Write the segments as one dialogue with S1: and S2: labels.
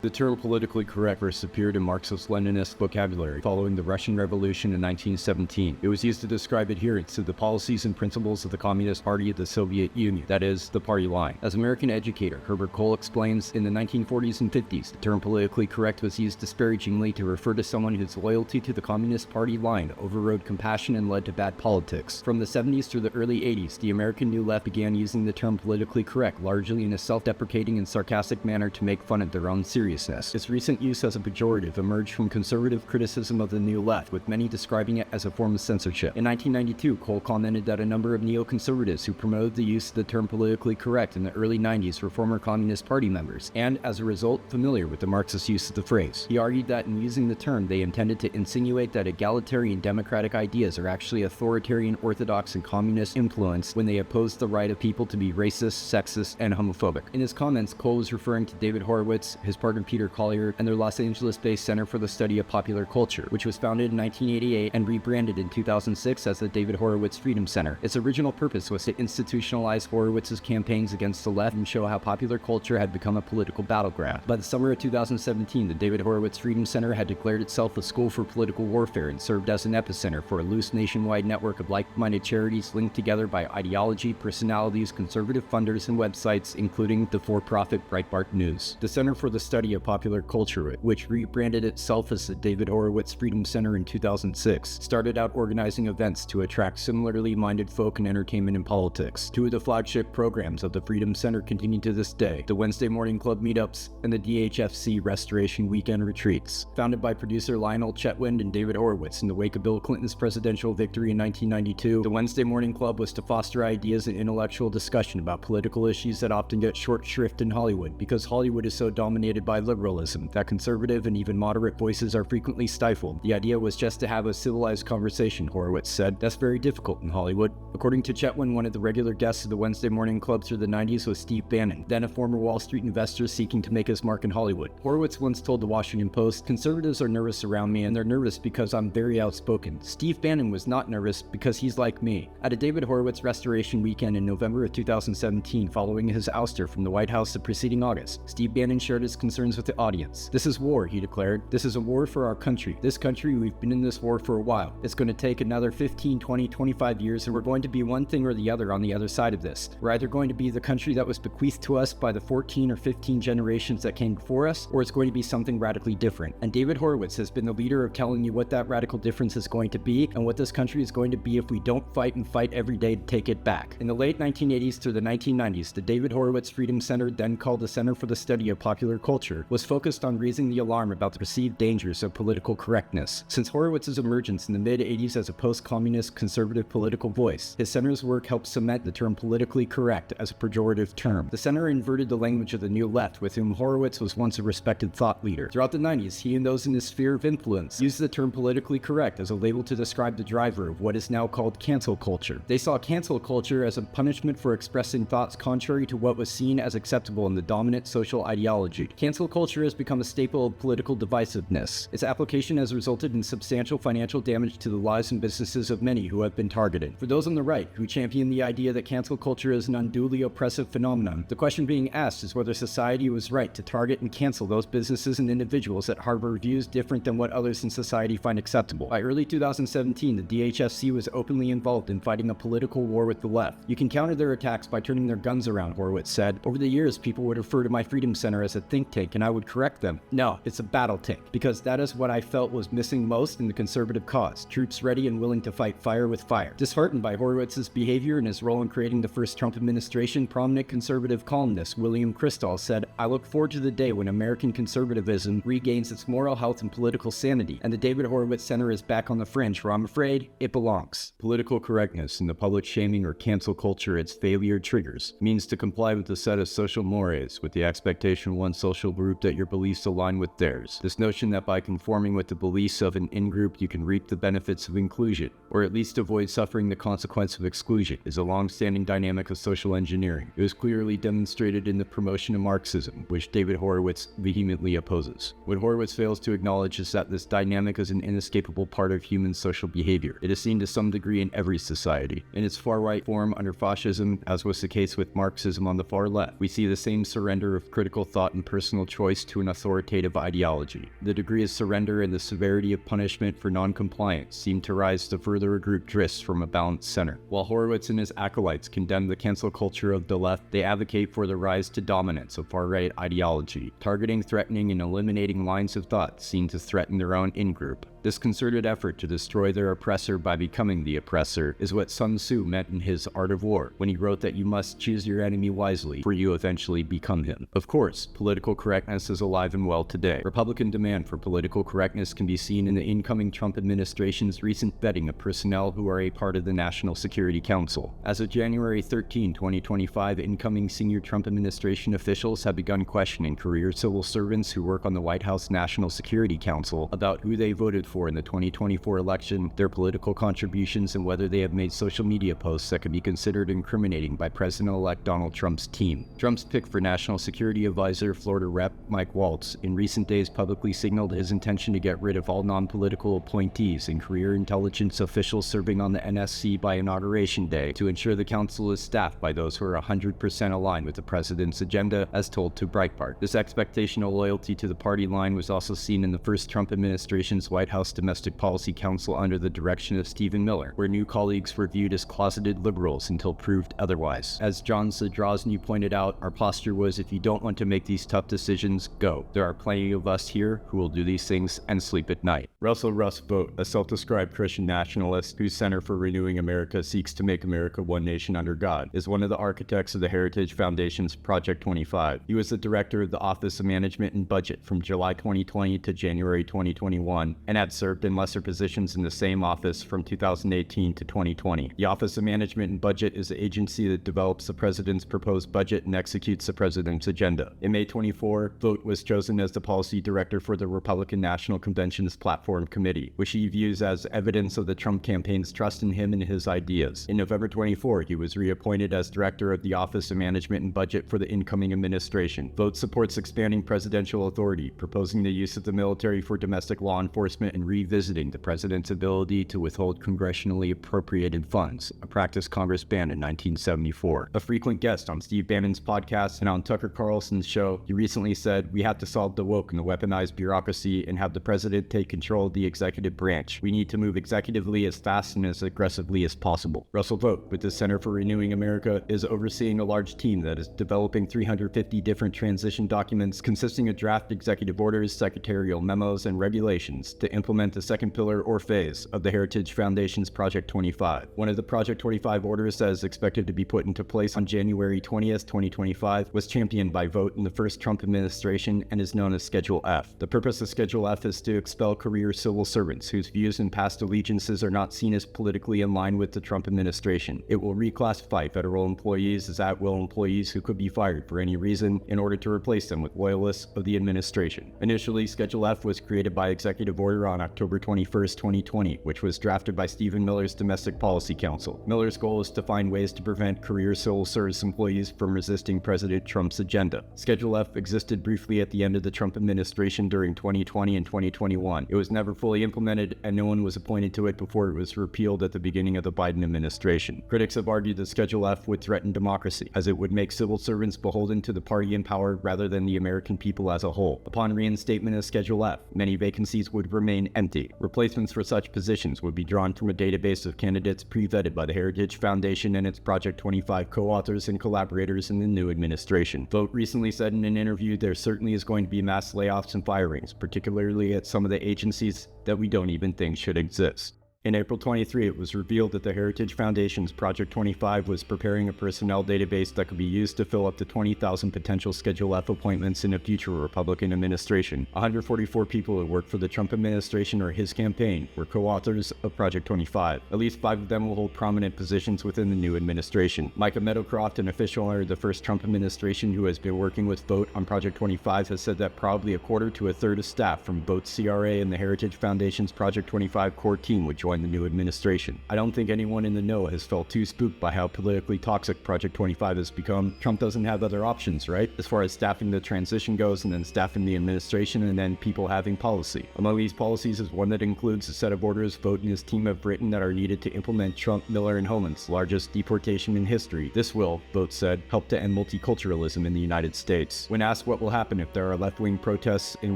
S1: The term politically correct first appeared in Marxist-Leninist vocabulary following the Russian Revolution in 1917. It was used to describe adherence to the policies and principles of the Communist Party of the Soviet Union, that is, the party line. As American educator Herbert Cole explains, in the 1940s and 50s, the term politically correct was used disparagingly to refer to someone whose loyalty to the Communist Party line overrode compassion and led to bad politics. From the 70s through the early 80s, the American New Left began using the term politically correct largely in a self-deprecating and sarcastic manner to make fun of their own seriousness. Its recent use as a pejorative emerged from conservative criticism of the New Left, with many describing it as a form of censorship. In 1992, Cole commented that a number of neoconservatives who promoted the use of the term politically correct in the early 90s were former Communist Party members, and, as a result, familiar with the Marxist use of the phrase. He argued that in using the term, they intended to insinuate that egalitarian democratic ideas are actually authoritarian, orthodox, and communist influence when they oppose the right of people to be racist, sexist, and homophobic. In his comments, Cole was referring to David Horowitz, his partner Peter Collier, and their Los Angeles-based Center for the Study of Popular Culture, which was founded in 1988 and rebranded in 2006 as the David Horowitz Freedom Center. Its original purpose was to institutionalize Horowitz's campaigns against the left and show how popular culture had become a political battleground. By the summer of 2017, the David Horowitz Freedom Center had declared itself a school for political warfare and served as an epicenter for a loose nationwide network of like-minded charities linked together by ideology, personalities, conservative funders, and websites, including the for-profit Breitbart News. The Center for the Study of Popular Culture, which rebranded itself as the David Horowitz Freedom Center in 2006, started out organizing events to attract similarly minded folk in entertainment and politics. Two of the flagship programs of the Freedom Center continue to this day: the Wednesday Morning Club meetups and the DHFC Restoration Weekend retreats. Founded by producer Lionel Chetwynd and David Horowitz in the wake of Bill Clinton's presidential victory in 1992, the Wednesday Morning Club was to foster ideas and intellectual discussion about political issues that often get short shrift in Hollywood, because Hollywood is so dominated by liberalism that conservative and even moderate voices are frequently stifled. The idea was just to have a civilized conversation, Horowitz said. That's very difficult in Hollywood. According to Chetwynd, one of the regular guests of the Wednesday Morning Club through the 90s was Steve Bannon, then a former Wall Street investor seeking to make his mark in Hollywood. Horowitz once told the Washington Post, "Conservatives are nervous around me, and they're nervous because I'm very outspoken. Steve Bannon was not nervous because he's like me." At a David Horowitz Restoration Weekend in November of 2017, following his ouster from the White House the preceding August, Steve Bannon shared his concerns with the audience. "This is war," he declared. "This is a war for our country. This country, we've been in this war for a while. It's going to take another 15, 20, 25 years, and we're going to be one thing or the other on the other side of this. We're either going to be the country that was bequeathed to us by the 14 or 15 generations that came before us, or it's going to be something radically different. And David Horowitz has been the leader of telling you what that radical difference is going to be, and what this country is going to be if we don't fight and fight every day to take it back." In the late 1980s through the 1990s, the David Horowitz Freedom Center, then called the Center for the Study of Popular Culture, was focused on raising the alarm about the perceived dangers of political correctness. Since Horowitz's emergence in the mid-80s as a post-communist conservative political voice, his center's work helped cement the term politically correct as a pejorative term. The center inverted the language of the New Left, with whom Horowitz was once a respected thought leader. Throughout the 90s, he and those in his sphere of influence used the term politically correct as a label to describe the driver of what is now called cancel culture. They saw cancel culture as a punishment for expressing thoughts contrary to what was seen as acceptable in the dominant social ideology. Cancel culture has become a staple of political divisiveness. Its application has resulted in substantial financial damage to the lives and businesses of many who have been targeted. For those on the right who champion the idea that cancel culture is an unduly oppressive phenomenon, the question being asked is whether society was right to target and cancel those businesses and individuals that harbor views different than what others in society find acceptable. By early 2017, the DHFC was openly involved in fighting a political war with the left. "You can counter their attacks by turning their guns around," Horowitz said. "Over the years, people would refer to my Freedom Center as a think tank, and I would correct them. No, it's a battle tank, because that is what I felt was missing most in the conservative cause: troops ready and willing to fight fire with fire." Disheartened by Horowitz's behavior and his role in creating the first Trump administration, prominent conservative columnist William Kristol said, "I look forward to the day when American conservatism regains its moral health and political sanity, and the David Horowitz Center is back on the fringe where I'm afraid it belongs." Political correctness and the public shaming or cancel culture its failure triggers means to comply with a set of social mores with the expectation of one social group that your beliefs align with theirs. This notion that by conforming with the beliefs of an in-group you can reap the benefits of inclusion, or at least avoid suffering the consequence of exclusion, is a long-standing dynamic of social engineering. It was clearly demonstrated in the promotion of Marxism, which David Horowitz vehemently opposes. What Horowitz fails to acknowledge is that this dynamic is an inescapable part of human social behavior. It is seen to some degree in every society. In its far-right form under fascism, as was the case with Marxism on the far left, we see the same surrender of critical thought and personal choice to an authoritative ideology. The degree of surrender and the severity of punishment for non-compliance seem to rise the further a group drifts from a balanced center. While Horowitz and his acolytes condemn the cancel culture of the left, they advocate for the rise to dominance of far-right ideology, targeting, threatening, and eliminating lines of thought seen to threaten their own in-group. This concerted effort to destroy their oppressor by becoming the oppressor is what Sun Tzu meant in his Art of War, when he wrote that you must choose your enemy wisely, for you eventually become him. Of course, political correctness is alive and well today. Republican demand for political correctness can be seen in the incoming Trump administration's recent vetting of personnel who are a part of the National Security Council. As of January 13, 2025, incoming senior Trump administration officials have begun questioning career civil servants who work on the White House National Security Council about who they voted for in the 2024 election, their political contributions, and whether they have made social media posts that could be considered incriminating by President-elect Donald Trump's team. Trump's pick for National Security Advisor, Florida Rep. Mike Waltz, in recent days publicly signaled his intention to get rid of all non-political appointees and career intelligence officials serving on the NSC by Inauguration Day to ensure the council is staffed by those who are 100% aligned with the president's agenda, as told to Breitbart. This expectation of loyalty to the party line was also seen in the first Trump administration's White House Domestic Policy Council under the direction of Stephen Miller, where new colleagues were viewed as closeted liberals until proved otherwise. As John Zadrozny pointed out, our posture was, if you don't want to make these tough decisions, go. There are plenty of us here who will do these things and sleep at night. Russell Vought, a self-described Christian nationalist whose Center for Renewing America seeks to make America one nation under God, is one of the architects of the Heritage Foundation's Project 25. He was the director of the Office of Management and Budget from July 2020 to January 2021, and had served in lesser positions in the same office from 2018 to 2020. The Office of Management and Budget is the agency that develops the president's proposed budget and executes the president's agenda. In May 24, Vought was chosen as the policy director for the Republican National Convention's Platform Committee, which he views as evidence of the Trump campaign's trust in him and his ideas. In November 24, he was reappointed as director of the Office of Management and Budget for the incoming administration. Vought supports expanding presidential authority, proposing the use of the military for domestic law enforcement and revisiting the president's ability to withhold congressionally appropriated funds, a practice Congress banned in 1974. A frequent guest on Steve Bannon's podcast and on Tucker Carlson's show, he recently said, "We have to solve the woke and the weaponized bureaucracy and have the president take control of the executive branch. We need to move executively as fast and as aggressively as possible." Russell Vought, with the Center for Renewing America, is overseeing a large team that is developing 350 different transition documents consisting of draft executive orders, secretarial memos, and regulations to implement the second pillar or phase of the Heritage Foundation's Project 25. One of the Project 25 orders that is expected to be put into place on January 20th, 2025 was championed by Vought in the first Trump administration and is known as Schedule F. The purpose of Schedule F is to expel career civil servants whose views and past allegiances are not seen as politically in line with the Trump administration. It will reclassify federal employees as at-will employees who could be fired for any reason in order to replace them with loyalists of the administration. Initially, Schedule F was created by executive order on October 21st, 2020, which was drafted by Stephen Miller's Domestic Policy Council. Miller's goal is to find ways to prevent career civil service employees from resisting President Trump's agenda. Schedule F existed briefly at the end of the Trump administration during 2020 and 2021. It was never fully implemented, and no one was appointed to it before it was repealed at the beginning of the Biden administration. Critics have argued that Schedule F would threaten democracy, as it would make civil servants beholden to the party in power rather than the American people as a whole. Upon reinstatement of Schedule F, many vacancies would remain empty. Replacements for such positions would be drawn from a database of candidates pre-vetted by the Heritage Foundation and its Project 25 co-authors and collaborators in the new administration. Vought recently said in an interview there certainly is going to be mass layoffs and firings, particularly at some of the agencies that we don't even think should exist. In April 23, it was revealed that the Heritage Foundation's Project 25 was preparing a personnel database that could be used to fill up to 20,000 potential Schedule F appointments in a future Republican administration. 144 people who worked for the Trump administration or his campaign were co-authors of Project 25. At least 5 of them will hold prominent positions within the new administration. Micah Meadowcroft, an official under the first Trump administration who has been working with Vought on Project 25, has said that probably a quarter to a third of staff from Vought's CRA and the Heritage Foundation's Project 25 core team would join join the new administration. I don't think anyone in the know has felt too spooked by how politically toxic Project 25 has become. Trump doesn't have other options, right? As far as staffing the transition goes, and then staffing the administration, and then people having policy. Among these policies is one that includes a set of orders Vought and his team have written that are needed to implement Trump, Miller, and Homan's largest deportation in history. This will, Vought said, help to end multiculturalism in the United States. When asked what will happen if there are left-wing protests in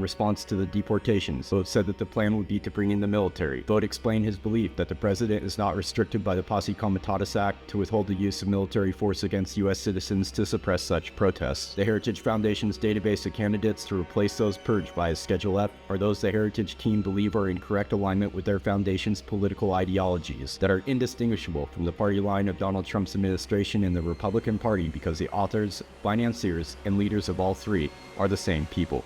S1: response to the deportations, Vought said that the plan would be to bring in the military. Vought explained his belief that the president is not restricted by the Posse Comitatus Act to withhold the use of military force against U.S. citizens to suppress such protests. The Heritage Foundation's database of candidates to replace those purged by Schedule F are those the Heritage team believe are in correct alignment with their foundation's political ideologies that are indistinguishable from the party line of Donald Trump's administration and the Republican Party, because the authors, financiers, and leaders of all three are the same people.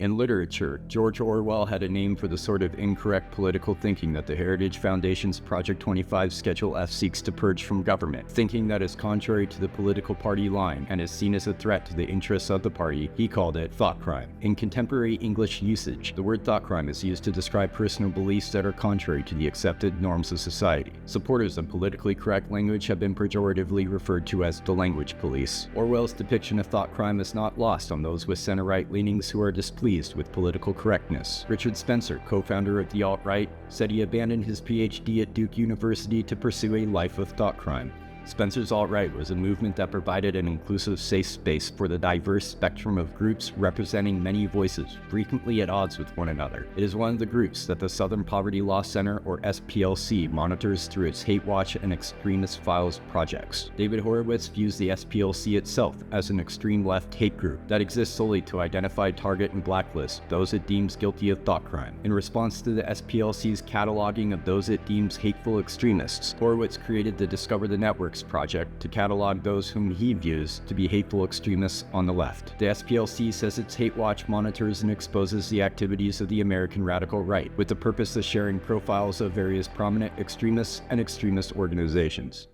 S1: In literature, George Orwell had a name for the sort of incorrect political thinking that the Heritage Foundation's Project 25 Schedule F seeks to purge from government. Thinking that is contrary to the political party line and is seen as a threat to the interests of the party, he called it thoughtcrime. In contemporary English usage, the word thoughtcrime is used to describe personal beliefs that are contrary to the accepted norms of society. Supporters of politically correct language have been pejoratively referred to as the language police. Orwell's depiction of thoughtcrime is not lost on those with center-right leanings who are displeased with political correctness. Richard Spencer, co-founder of the alt-right, said he abandoned his PhD at Duke University to pursue a life of thoughtcrime. Spencer's alt-right was a movement that provided an inclusive safe space for the diverse spectrum of groups representing many voices, frequently at odds with one another. It is one of the groups that the Southern Poverty Law Center, or SPLC, monitors through its Hate Watch and Extremist Files projects. David Horowitz views the SPLC itself as an extreme left hate group that exists solely to identify, target, and blacklist those it deems guilty of thoughtcrime. In response to the SPLC's cataloging of those it deems hateful extremists, Horowitz created the Discover the Networks project to catalog those whom he views to be hateful extremists on the left. The SPLC says its Hate Watch monitors and exposes the activities of the American radical right, with the purpose of sharing profiles of various prominent extremists and extremist organizations.